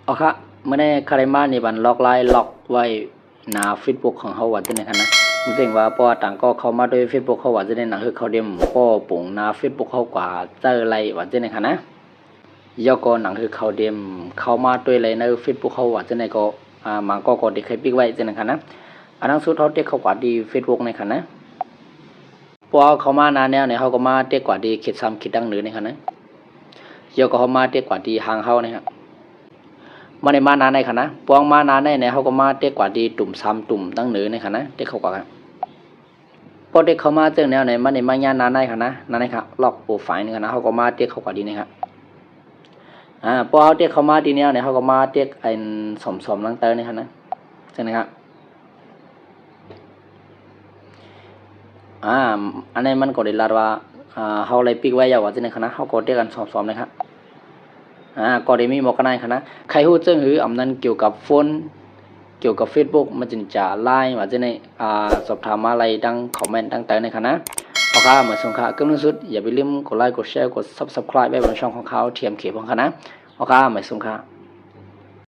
เอาค่ะเมื่อในคาริมานี่บันล็อกไลน์ล็อกไว้หน้า Facebook ของเขาว่าจะในขณะมันเรียกว่าป้อต่างก็เข้ามาด้วย Facebook เขาว่าจะในหนังคือเขาเดมป้อปุ่งหน้า Facebook เขากว่าเจออะไรว่าจะในขณะย่อก็หนังคือเขาเดมเข้ามาด้วยอะไรใน Facebook เขาว่าจะในก็มันก็ได้เคยปิกไว้จะในขณะอันนั้นสุดเขาเด็กเขากว่าดี Facebook ในขณะพอเขามานานแล้วเนี่ยเขาก็มาเด็กกว่าดีคิดซ้ำคิดดังหรือในขณะย่อก็เขามาเด็กกว่าดีห่างเขาเนี่ยมาในมานานในขณะปวงมานานในเนี่ยเขาก็มาเด็กกว่าดีตุ่มซ้ำตุ่มตั้งเหนือในขณะเด็กเขากว่ากันพอเด็กเขามาเจอแนวไหนมาในมางานนานในขณะนานในครับล็อกโปรไฟล์ในขณะเขาก็มาเด็กเขากว่าดีนะครับพอเขาเด็กเขามาดีแนวเนี่ยเขาก็มาเด็กไอ้สมลังเตอในขณะใช่ไหมครับอันนี้มันก็ได้ลาว่าเขาเลยปิกไว้ยาวว่าจะในขณะเขาก็เด็กกันสมนะครับก็ได้มีหมอกกันในคณะใครพูดเรื่องหรืออำนั้นเกี่ยวกับโฟนเกี่ยวกับ Facebook มันจึงจะไลน์ว่าจะในสอบถามอะไรดังคอมเมนต์ต่างๆในคณะเอาค่ะเหมือนสงค่ะก็ล่าสุดอย่าไปลืมกดไลค์กดแชร์กด Subscribe ไว้บนช่องของเขาเทียมเขียบของคณะเอาค่ะเหมือนสงค่ะ